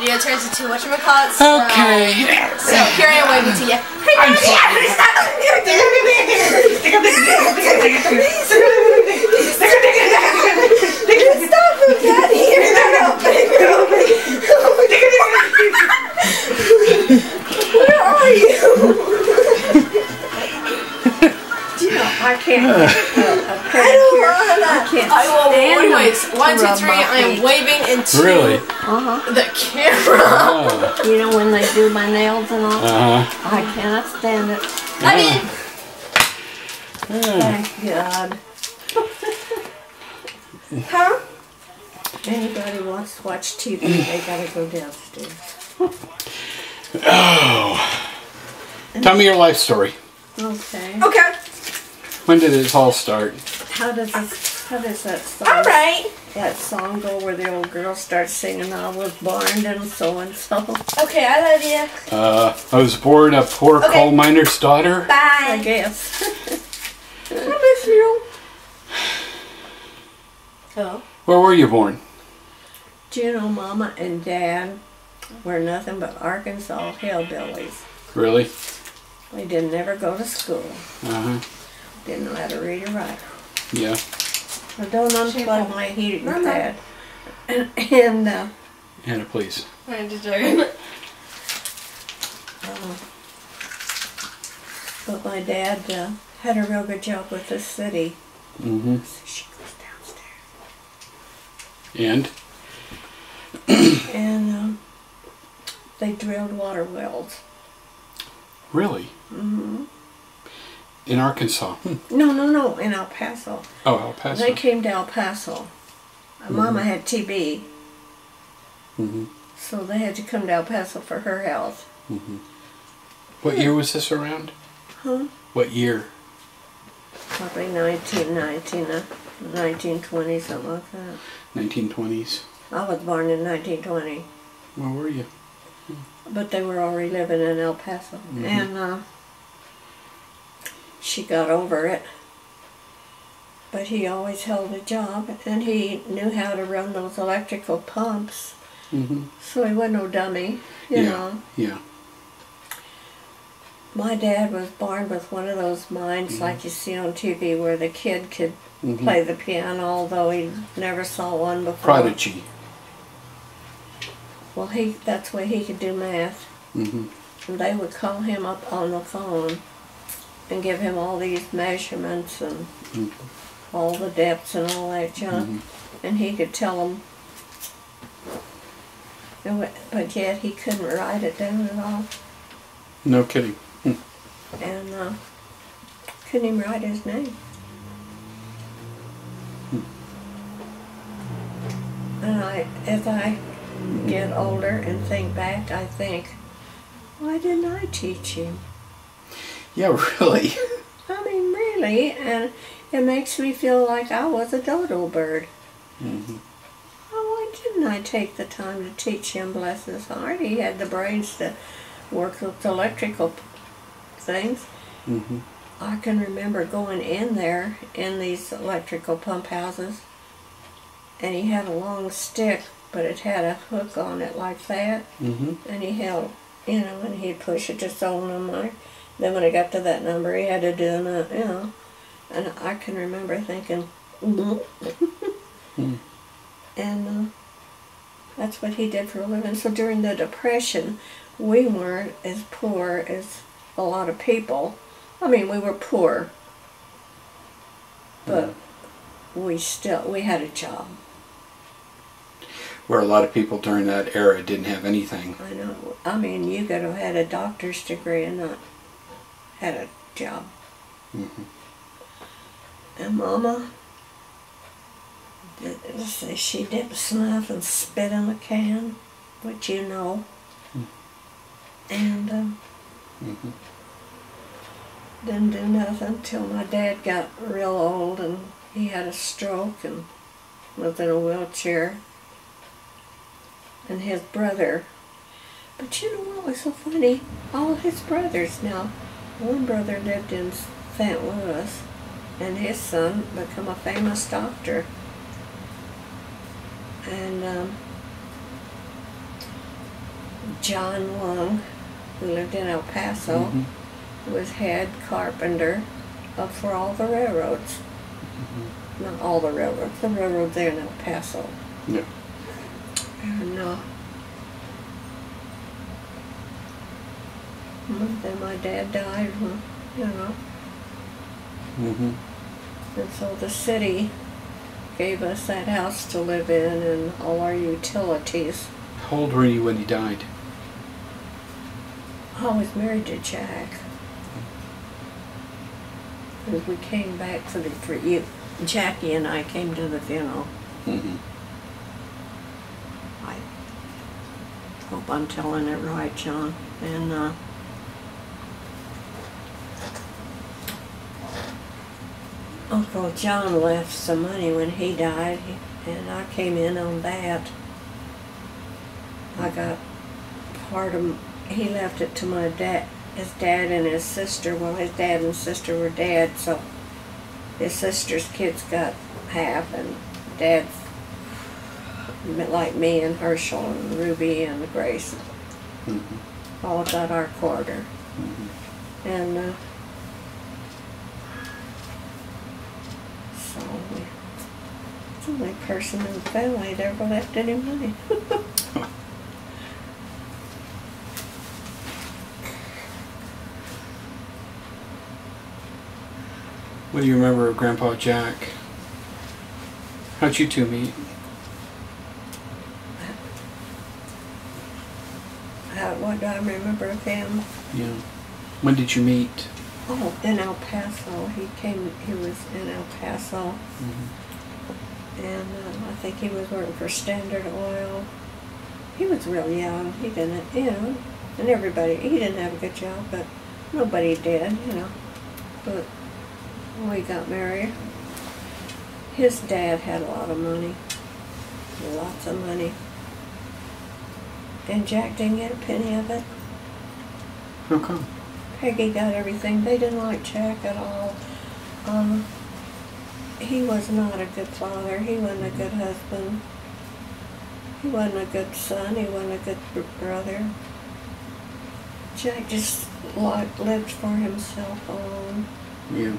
Yeah, it turns into whatchamacallit. Okay. So here I am waving to you. Hey, I'm Daddy, stop him, Daddy. Where are you? Do you know, I can't get a pedicure. I can't stand anyways, them 1, 2, to rub 3, my I am feet. waving into Really? the camera. Oh. You know, when they do my nails and all, I cannot stand it. I mean, Thank God. huh? Anybody wants to watch TV, they gotta go downstairs. Oh. Tell me your life story. Okay. Okay. When did it all start? How does that song? All right. That song go where the old girl starts singing, I was born and so and so. Okay, I love you. I was born a poor coal miner's daughter. I Bye. guess. I miss you. Oh. Where were you born? Do you know Mama and Dad were nothing but Arkansas hillbillies? Really? They didn't ever go to school. Didn't know how to read or write. Yeah. So don't unplug my heating Mama. pad. Anna, please. I'm just joking. But my dad had a real good job with the city. Mm-hmm. So she goes downstairs. And? And they drilled water wells. Really? Mm-hmm. In Arkansas? No, in El Paso. Oh, El Paso. They came to El Paso. Mama had TB, so they had to come to El Paso for her health. What year was this around? Huh? What year? Probably 1920, something like that. 1920s. I was born in 1920. Where were you? But they were already living in El Paso. And she got over it. But he always held a job, and he knew how to run those electrical pumps. So he wasn't no dummy, you know. Yeah. My dad was born with one of those minds like you see on TV where the kid could play the piano, although he never saw one before. Prodigy. Well, that's why he could do math. And they would call him up on the phone and give him all these measurements and all the depths and all that junk. And he could tell them, but yet he couldn't write it down at all. No kidding. And couldn't even write his name. And as I get older and think back, I think, why didn't I teach him? Yeah, really. I mean, really, and it makes me feel like I was a dodo bird. Why didn't I take the time to teach him, bless his heart? He had the brains to work with electrical things. I can remember going in there in these electrical pump houses, and he had a long stick, but it had a hook on it like that, and he held, you know, and he'd push it just so number. Then when it got to that number, he had to do another, you know, and I can remember thinking, and that's what he did for a living. So during the Depression, we weren't as poor as a lot of people. I mean, we were poor, but we had a job. Where a lot of people during that era didn't have anything. I know. I mean, you could have had a doctor's degree and not had a job. And Mama, she didn't snuff and spit in the can, which you know. And didn't do nothing till my dad got real old and he had a stroke and was in a wheelchair. And his brother, but you know what was so funny? All his brothers now, one brother lived in St. Louis and his son became a famous doctor. And John Lung, who lived in El Paso, Mm-hmm. was head carpenter for all the railroads. Mm-hmm. Not all the railroads there in El Paso. Yeah. And then my dad died, you know. Mm-hmm. And so the city gave us that house to live in and all our utilities. How old were you when he died? I was married to Jack. Because we came back Jackie and I came to the funeral. Mm-hmm. I hope I'm telling it right, John. And Uncle John left some money when he died, and I came in on that. I got part of, he left it to my dad, his dad and his sister. Well, his dad and sister were dead, so his sister's kids got half, and Dad's, like me and Herschel and Ruby and Grace, Mm-hmm. all got our quarter. Mm-hmm. And so it's the only person in the family that ever left any money. What do you remember of Grandpa Jack? How'd you two meet? What do I remember of him? Yeah. When did you meet? Oh, in El Paso. He was in El Paso. Mm-hmm. And I think he was working for Standard Oil. He was real young. He didn't, and he didn't have a good job, but nobody did, But when we got married, his dad had a lot of money. Lots of money. And Jack didn't get a penny of it. How come? Peggy got everything. They didn't like Jack at all. He was not a good father. He wasn't a good husband. He wasn't a good son. He wasn't a good brother. Jack just lived for himself alone. Yeah.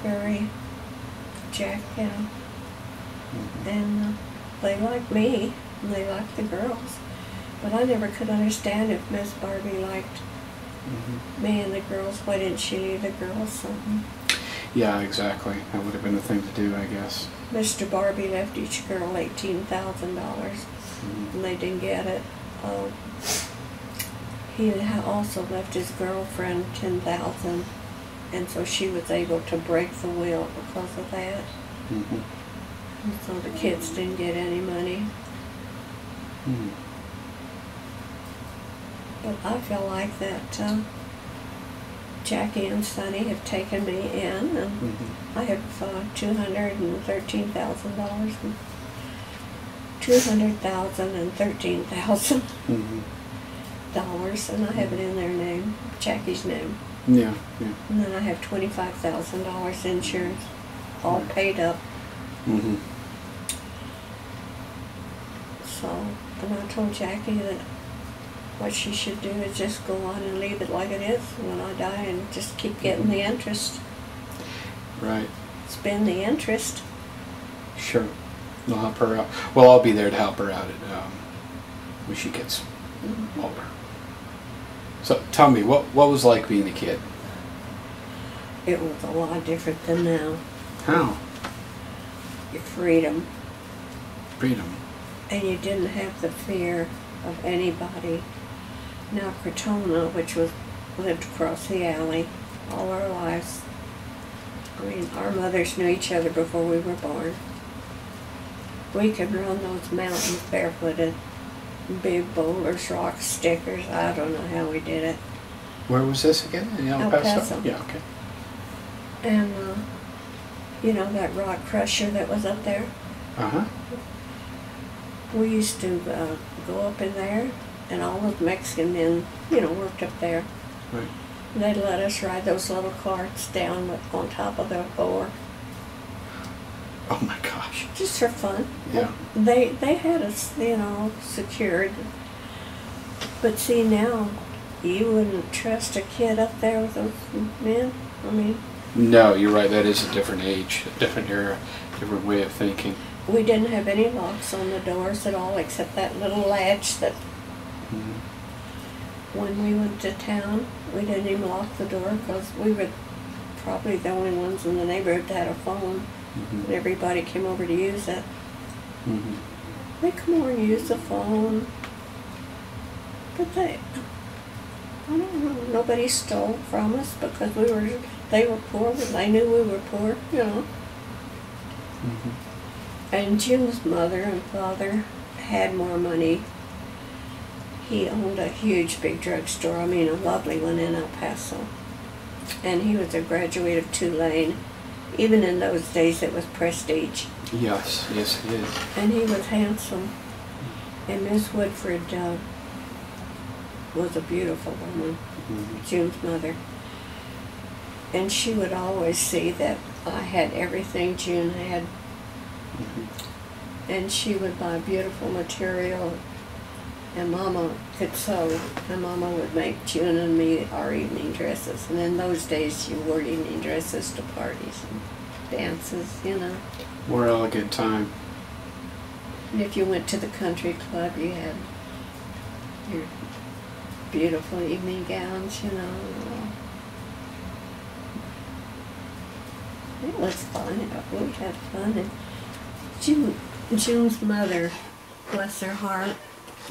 Very Jack, Mm-hmm. And they liked me, and they liked the girls. But I never could understand if Miss Barbee liked Mm-hmm. me and the girls. Why didn't she leave the girls something? Yeah, exactly. That would have been the thing to do, I guess. Mr. Barbee left each girl $18,000, Mm-hmm. and they didn't get it. He also left his girlfriend $10,000, and so she was able to break the will because of that. Mm-hmm. And so the kids didn't get any money. Mm-hmm. But I feel like that Jackie and Sonny have taken me in, and Mm-hmm. I have $213,000, $200,000 and $13,000 Mm-hmm. and I have it in their name, Jackie's name. Yeah, yeah. And then I have $25,000 insurance, all paid up. Mm-hmm. So, and I told Jackie that what she should do is just go on and leave it like it is when I die, and just keep getting the interest. Right. Spend the interest. Sure. You'll help her out. Well, I'll be there to help her out when she gets older. So tell me, what was like being a kid? It was a lot different than now. How? Your freedom. Freedom. And you didn't have the fear of anybody. Now Crotona, which lived across the alley all our lives. I mean, our mothers knew each other before we were born. We could run those mountains barefooted. Big boulders, rocks, stickers. I don't know how we did it. Where was this again? In El Paso? Yeah, okay. And, that rock crusher that was up there? Uh-huh. We used to go up in there, and all those Mexican men, worked up there. Right. They'd let us ride those little carts down on top of the ore. Oh my gosh. Just for fun. Yeah. They had us, secured. But see, now, you wouldn't trust a kid up there with those men? I mean... No, you're right. That is a different age, a different era, different way of thinking. We didn't have any locks on the doors at all, except that little latch that... When we went to town, we didn't even lock the door because we were probably the only ones in the neighborhood that had a phone. And everybody came over to use it. They come over and use the phone. But I don't know, nobody stole from us because they were poor, but they knew we were poor, you know. And Jim's mother and father had more money. He owned a huge big drugstore, I mean a lovely one in El Paso. And he was a graduate of Tulane. Even in those days it was prestige. Yes, yes it is. And he was handsome. And Miss Woodford was a beautiful woman, June's mother. And she would always see that I had everything June had. And she would buy beautiful material, and Mama could sew, and Mama would make June and me our evening dresses. And in those days, you wore evening dresses to parties and dances, you know. More elegant time. And if you went to the country club, you had your beautiful evening gowns, you know. It was fun. We had fun. And June's mother, bless her heart,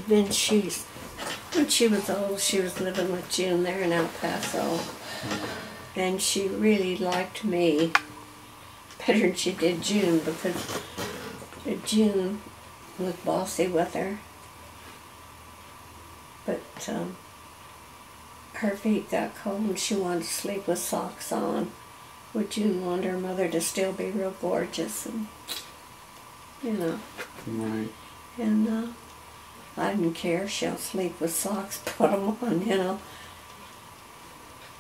then when she was old, she was living with June there in El Paso. And she really liked me better than she did June because June was bossy with her. But her feet got cold and she wanted to sleep with socks on. Would June want her mother to still be real gorgeous and, you know. Right. And I didn't care. She'll sleep with socks, put them on, you know.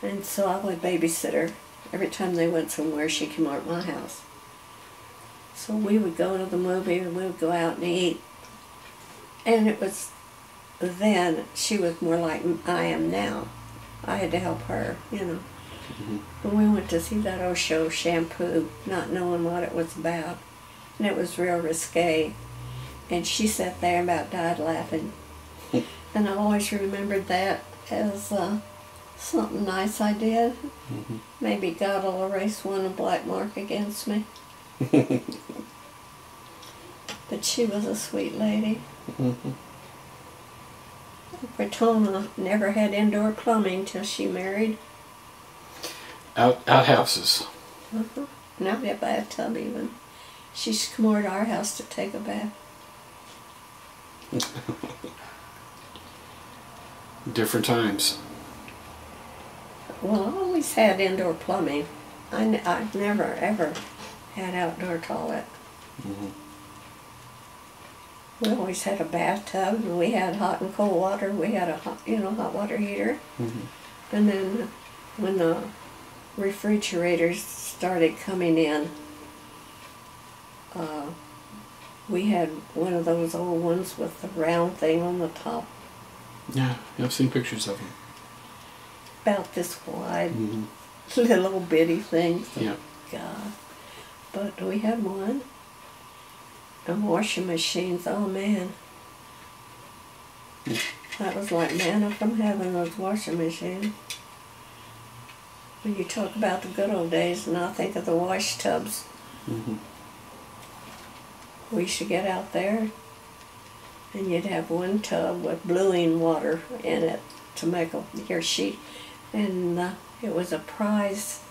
And so I would babysit her. Every time they went somewhere, she came over to my house. So we would go to the movie and we would go out and eat. And it was then, she was more like I am now. I had to help her, you know. And we went to see that Osho shampoo, not knowing what it was about. And it was real risque. And she sat there and about died laughing. And I always remembered that as something nice I did. Maybe God will erase one black mark against me. But she was a sweet lady. Bertona never had indoor plumbing till she married. Outhouses. Not a bathtub even. She used to come over to our house to take a bath. Different times. Well, I always had indoor plumbing. I never ever had outdoor toilet. We always had a bathtub, and we had hot and cold water. We had a hot water heater. And then when the refrigerators started coming in, we had one of those old ones with the round thing on the top. Yeah, I've seen pictures of them. About this wide, little bitty things. Yeah. God. But we had one. And washing machines, oh man. That was like manna from heaven, those washing machines. When you talk about the good old days, and I think of the wash tubs. We used to get out there, and you'd have one tub with bluing water in it to make your sheet. And it was a prize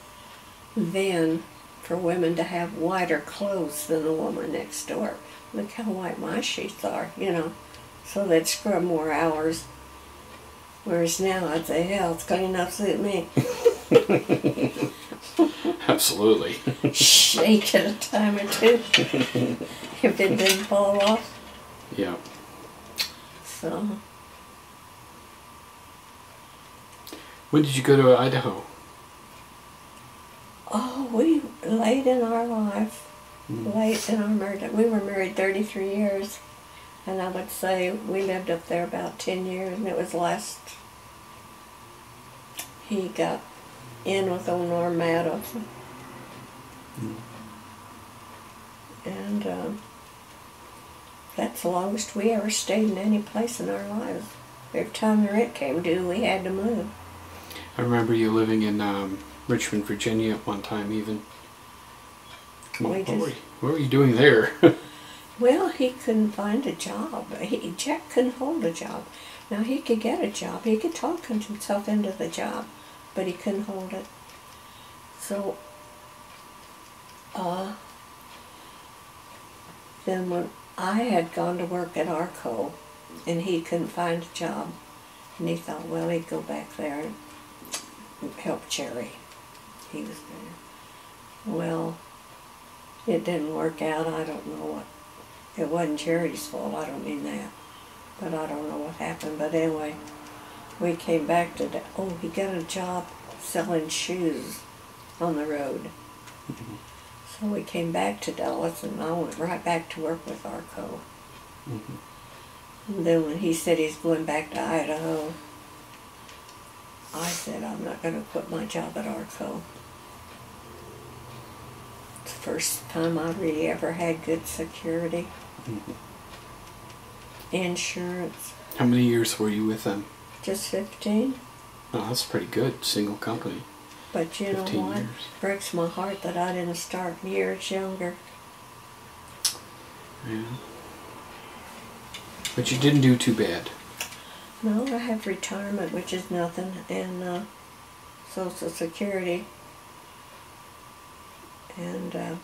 then for women to have whiter clothes than the woman next door. Look how white my sheets are, you know. So they'd scrub more hours. Whereas now I'd say, hell, it's clean enough to suit me. Absolutely. Shake it a time or two if it didn't fall off. Yeah. So. When did you go to Idaho? Oh, we late in our life, late in our marriage. We were married 33 years, And I would say we lived up there about 10 years, and it was last he got in with old Norm Maddox. And that's the longest we ever stayed in any place in our lives. Every time the rent came due, we had to move. I remember you living in Richmond, Virginia at one time even. What were you doing there? Well, he couldn't find a job. Jack couldn't hold a job. Now, he could get a job. He could talk himself into the job, but he couldn't hold it. So, then when I had gone to work at Arco, and he couldn't find a job, and he thought, well, he'd go back there and help Jerry. He was there. Well, it didn't work out. I don't know what. It wasn't Jerry's fault. I don't mean that. But I don't know what happened. But anyway, we came back to, he got a job selling shoes on the road. So we came back to Dallas, and I went right back to work with Arco. And then when he said he's going back to Idaho, I said, I'm not going to quit my job at Arco. It's the first time I really ever had good security. Insurance. How many years were you with them? Just 15. Oh, that's pretty good. Single company. But you know what? Years. Breaks my heart that I didn't start years younger. Yeah. But you didn't do too bad. No, I have retirement, which is nothing, and Social Security. And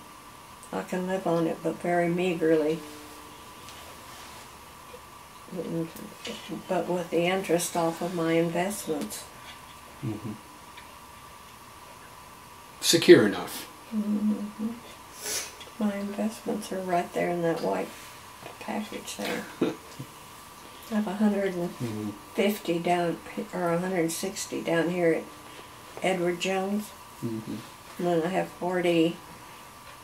I can live on it, but very meagerly. But with the interest off of my investments. Secure enough. My investments are right there in that white package there. I have 150 down, or 160 down here at Edward Jones. And then I have 40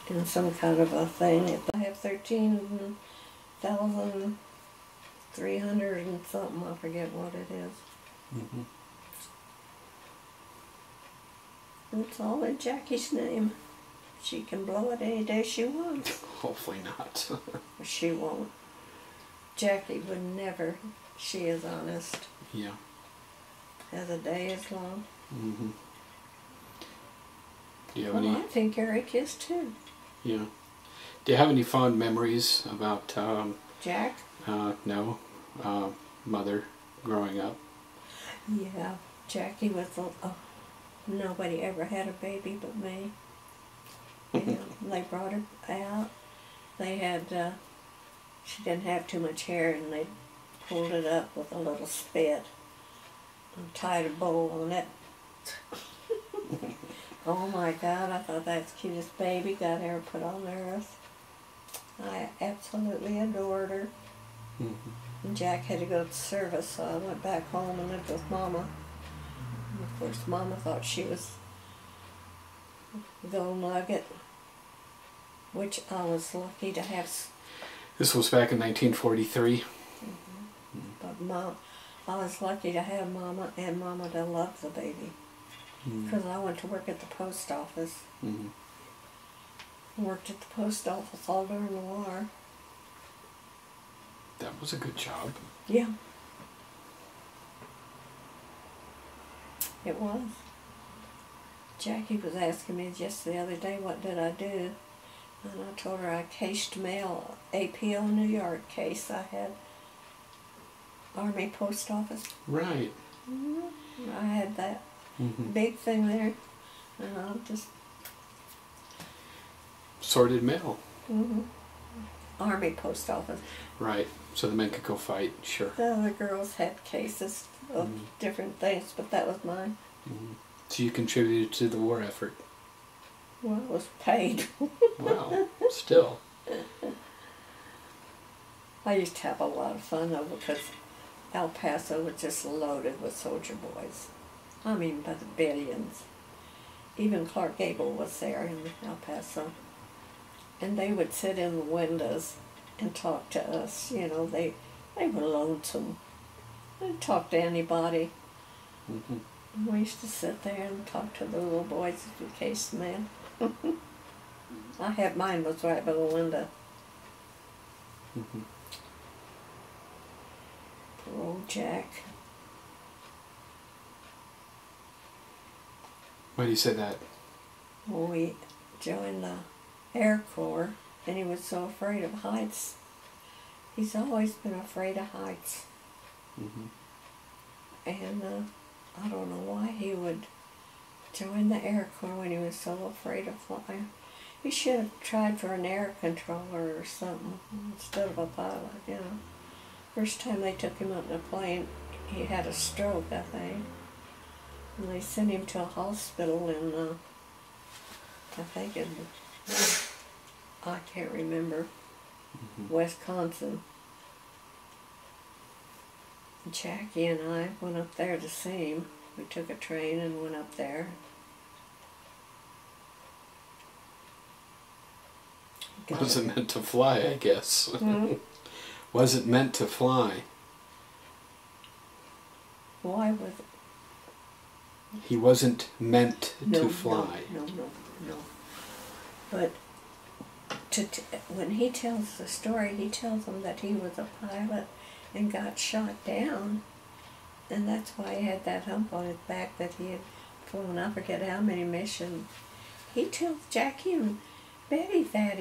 in some kind of a thing. I have 13,300 and something. I forget what it is. It's all in Jackie's name. She can blow it any day she wants. Hopefully not. She won't. Jackie would never. She is honest. Yeah. As a day is long. Do you have Well, any? I think Eric is too. Yeah. Do you have any fond memories about Jack? No. Mother growing up? Yeah. Jackie was nobody ever had a baby but me. Yeah, they brought her out. They had, she didn't have too much hair, and they pulled it up with a little spit and tied a bow on it. Oh my God, I thought that's the cutest baby God ever put on earth. I absolutely adored her. And Jack had to go to service, so I went back home and lived with Mama. And of course, Mama thought she was the gold nugget, which I was lucky to have. This was back in 1943. But I was lucky to have Mama, and Mama to love the baby. Because I went to work at the post office. Worked at the post office all during the war. That was a good job. Yeah. It was. Jackie was asking me just the other day, what did I do? And I told her I cased mail, APO New York case. I had Army Post Office. Right. I had that big thing there. And I just... Sorted mail. Army Post Office. Right. So the men could go fight, sure. The other girls had cases of different things, but that was mine. So you contributed to the war effort. Well, it was paid. Wow. Still. I used to have a lot of fun though, because El Paso was just loaded with soldier boys. I mean, by the billions. Even Clark Gable was there in El Paso. And they would sit in the windows and talk to us. You know, they were lonesome. They didn't talk to anybody. Mm-hmm. We used to sit there and talk to the little boys in case man. I had mine was right by the window. Mm-hmm. Poor old Jack. Why do you say that? Well, we joined the Air Corps, and he was so afraid of heights. He's always been afraid of heights. Mm-hmm. And I don't know why he would join the Air Corps when he was so afraid of flying. He should have tried for an air controller or something instead of a pilot, you know. First time they took him up in a plane, he had a stroke, I think. And they sent him to a hospital in, I think in, I can't remember, Wisconsin. Jackie and I went up there to see him. We took a train and went up there. Wasn't meant to fly, I guess. Hmm? Wasn't meant to fly. Why was it? He wasn't meant No, to fly. No. But when he tells the story, he tells them that he was a pilot and got shot down, and that's why he had that hump on his back that he had flown, I forget how many missions. He tells Jackie and Betty that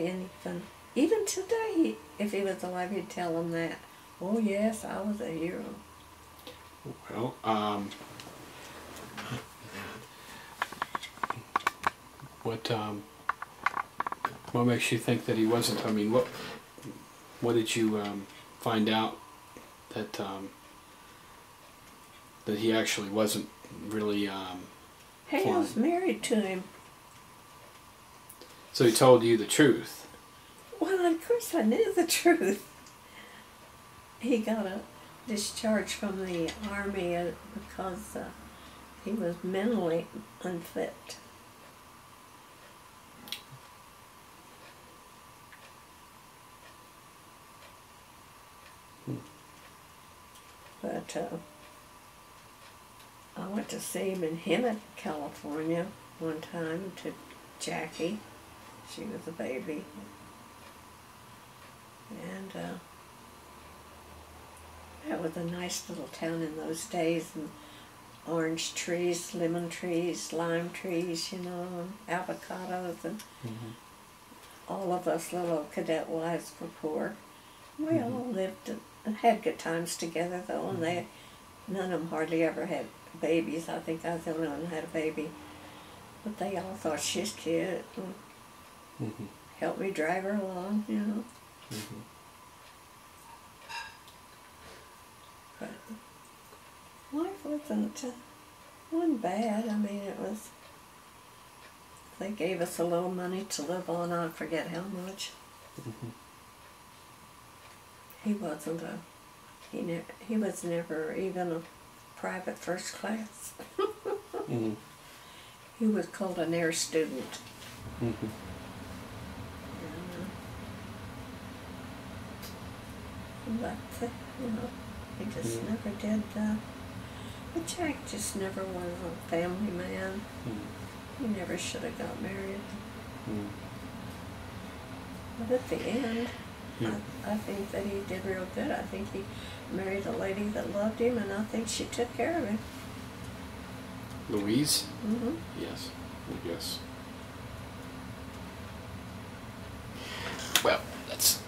even today, if he was alive, he'd tell them that. Oh yes, I was a hero. Well, what makes you think that he wasn't? I mean, what did you find out that that he actually wasn't really Hey, I was married to him. So he told you the truth. Well, of course I knew the truth. He got a discharge from the Army because he was mentally unfit. But I went to see him in Hemet, California one time to Jackie. She was a baby. And that was a nice little town in those days. And orange trees, lemon trees, lime trees, you know, and avocados. And all of us little cadet wives were poor. We all lived and had good times together, though, and none of them hardly ever had babies. I think I was the only one who had a baby. But they all thought she's cute and helped me drive her along, you know. But life wasn't bad. I mean, it was, they gave us a little money to live on. I forget how much. He wasn't he was never even a private first class. He was called an air student. But, you know, he just never did, but Jack just never was a family man. He never should have got married. But at the end, I think that he did real good. I think he married a lady that loved him, and I think she took care of him. Louise? Yes, I guess. Well, that's